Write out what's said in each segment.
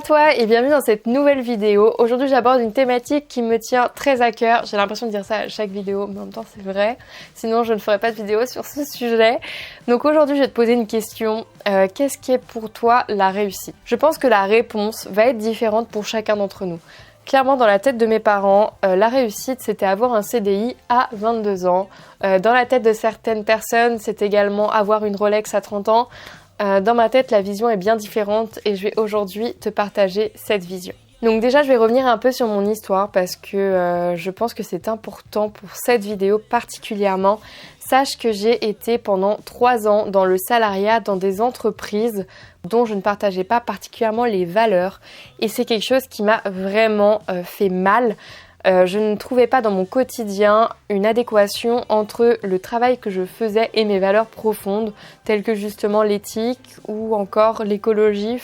toi et bienvenue dans cette nouvelle vidéo. Aujourd'hui j'aborde une thématique qui me tient très à cœur. J'ai l'impression de dire ça à chaque vidéo, mais en même temps c'est vrai. Sinon je ne ferai pas de vidéo sur ce sujet. Donc aujourd'hui je vais te poser une question. Qu'est-ce qui est pour toi la réussite? Je pense que la réponse va être différente pour chacun d'entre nous. Clairement, dans la tête de mes parents, la réussite, c'était avoir un CDI à 22 ans. Dans la tête de certaines personnes, c'est également avoir une Rolex à 30 ans. Dans ma tête, la vision est bien différente et je vais aujourd'hui te partager cette vision. Donc déjà, je vais revenir un peu sur mon histoire parce que je pense que c'est important pour cette vidéo particulièrement. Sache que j'ai été pendant 3 ans dans le salariat dans des entreprises dont je ne partageais pas particulièrement les valeurs et c'est quelque chose qui m'a vraiment fait mal. Je ne trouvais pas dans mon quotidien une adéquation entre le travail que je faisais et mes valeurs profondes, telles que justement l'éthique ou encore l'écologie,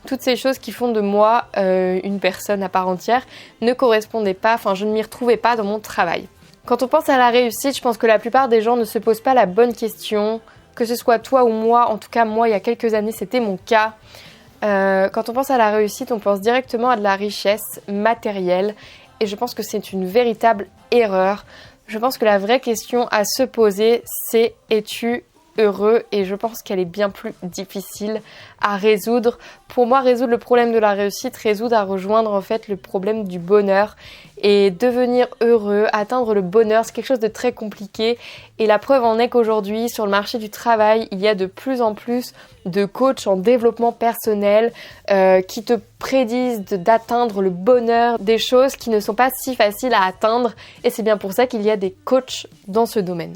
toutes ces choses qui font de moi une personne à part entière ne correspondaient pas, je ne m'y retrouvais pas dans mon travail. Quand on pense à la réussite, je pense que la plupart des gens ne se posent pas la bonne question, que ce soit toi ou moi, en tout cas moi il y a quelques années c'était mon cas. Quand on pense à la réussite, on pense directement à de la richesse matérielle. Et je pense que c'est une véritable erreur. Je pense que la vraie question à se poser, c'est es-tu heureux? Et je pense qu'elle est bien plus difficile à résoudre. Pour moi, résoudre le problème de la réussite, résoudre à rejoindre en fait le problème du bonheur. Et devenir heureux, atteindre le bonheur, c'est quelque chose de très compliqué. Et la preuve en est qu'aujourd'hui, sur le marché du travail, il y a de plus en plus de coachs en développement personnel qui te prédisent d'atteindre le bonheur, des choses qui ne sont pas si faciles à atteindre. Et c'est bien pour ça qu'il y a des coachs dans ce domaine.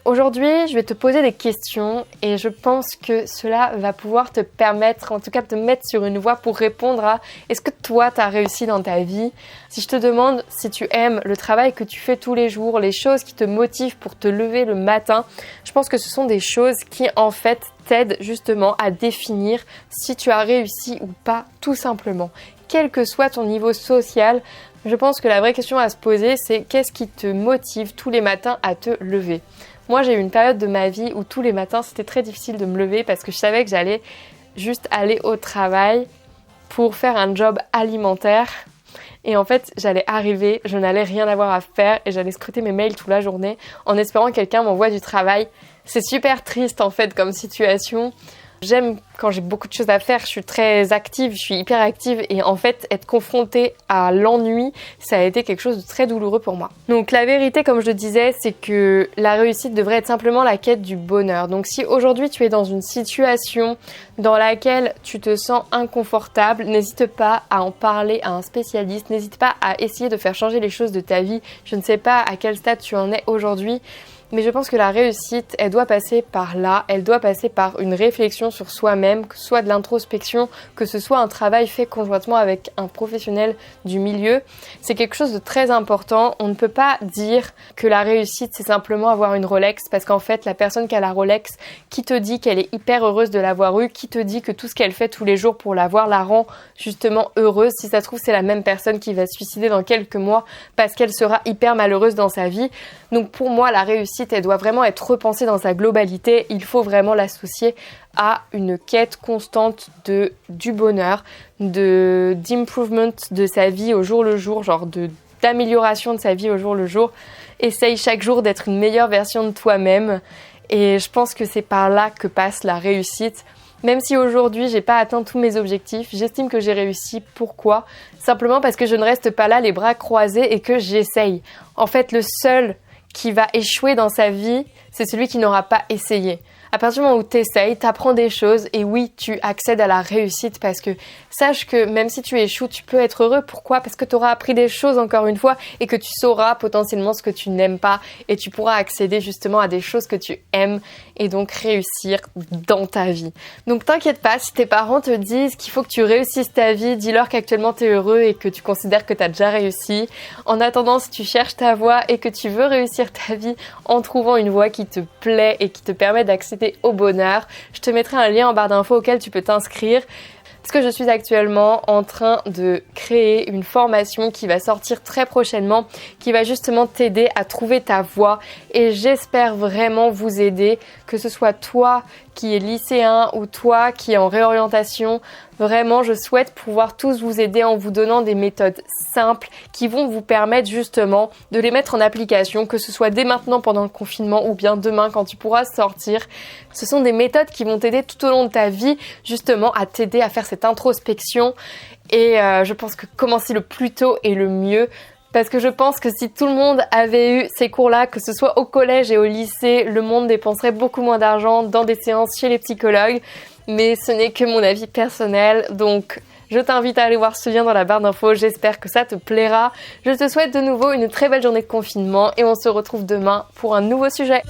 Aujourd'hui, je vais te poser des questions et je pense que cela va pouvoir te permettre, en tout cas te mettre sur une voie pour répondre à est-ce que toi tu as réussi dans ta vie? Si je te demande si tu aimes le travail que tu fais tous les jours, les choses qui te motivent pour te lever le matin, je pense que ce sont des choses qui en fait t'aident justement à définir si tu as réussi ou pas tout simplement. Quel que soit ton niveau social, je pense que la vraie question à se poser c'est qu'est-ce qui te motive tous les matins à te lever? Moi, j'ai eu une période de ma vie où tous les matins, c'était très difficile de me lever parce que je savais que j'allais juste aller au travail pour faire un job alimentaire. Et en fait, j'allais arriver, je n'allais rien avoir à faire et j'allais scruter mes mails toute la journée en espérant que quelqu'un m'envoie du travail. C'est super triste en fait comme situation. J'aime quand j'ai beaucoup de choses à faire, je suis très active, je suis hyper active et en fait être confrontée à l'ennui, ça a été quelque chose de très douloureux pour moi. Donc la vérité comme je le disais, c'est que la réussite devrait être simplement la quête du bonheur. Donc si aujourd'hui tu es dans une situation dans laquelle tu te sens inconfortable, n'hésite pas à en parler à un spécialiste, n'hésite pas à essayer de faire changer les choses de ta vie. Je ne sais pas à quel stade tu en es aujourd'hui. Mais je pense que la réussite, elle doit passer par là, elle doit passer par une réflexion sur soi-même, que ce soit de l'introspection, que ce soit un travail fait conjointement avec un professionnel du milieu. C'est quelque chose de très important. On ne peut pas dire que la réussite, c'est simplement avoir une Rolex, parce qu'en fait, la personne qui a la Rolex, qui te dit qu'elle est hyper heureuse de l'avoir eue, qui te dit que tout ce qu'elle fait tous les jours pour l'avoir la rend justement heureuse. Si ça se trouve, c'est la même personne qui va se suicider dans quelques mois parce qu'elle sera hyper malheureuse dans sa vie. Donc pour moi, la réussite, elle doit vraiment être repensée dans sa globalité. Il faut vraiment l'associer à une quête constante du bonheur, d'improvement de sa vie au jour le jour, d'amélioration de sa vie au jour le jour. Essaye chaque jour d'être une meilleure version de toi-même. Et je pense que c'est par là que passe la réussite. Même si aujourd'hui j'ai pas atteint tous mes objectifs, j'estime que j'ai réussi. Pourquoi? Simplement parce que je ne reste pas là les bras croisés et que j'essaye. En fait, le seul qui va échouer dans sa vie, c'est celui qui n'aura pas essayé. À partir du moment où tu essayes, tu apprends des choses et oui, tu accèdes à la réussite parce que sache que même si tu échoues, tu peux être heureux. Pourquoi? Parce que tu auras appris des choses encore une fois et que tu sauras potentiellement ce que tu n'aimes pas et tu pourras accéder justement à des choses que tu aimes et donc réussir dans ta vie. Donc t'inquiète pas, si tes parents te disent qu'il faut que tu réussisses ta vie, dis-leur qu'actuellement tu es heureux et que tu considères que tu as déjà réussi. En attendant, si tu cherches ta voie et que tu veux réussir ta vie en trouvant une voie qui te plaît et qui te permet d'accéder au bonheur, je te mettrai un lien en barre d'infos auquel tu peux t'inscrire. Parce que je suis actuellement en train de créer une formation qui va sortir très prochainement, qui va justement t'aider à trouver ta voie et j'espère vraiment vous aider, que ce soit toi qui es lycéen ou toi qui es en réorientation, Vraiment, je souhaite pouvoir tous vous aider en vous donnant des méthodes simples qui vont vous permettre justement de les mettre en application, que ce soit dès maintenant pendant le confinement ou bien demain quand tu pourras sortir. Ce sont des méthodes qui vont t'aider tout au long de ta vie justement à t'aider à faire cette introspection et je pense que commencer le plus tôt est le mieux. Parce que je pense que si tout le monde avait eu ces cours-là, que ce soit au collège et au lycée, le monde dépenserait beaucoup moins d'argent dans des séances chez les psychologues. Mais ce n'est que mon avis personnel, donc je t'invite à aller voir ce lien dans la barre d'infos. J'espère que ça te plaira. Je te souhaite de nouveau une très belle journée de confinement et on se retrouve demain pour un nouveau sujet.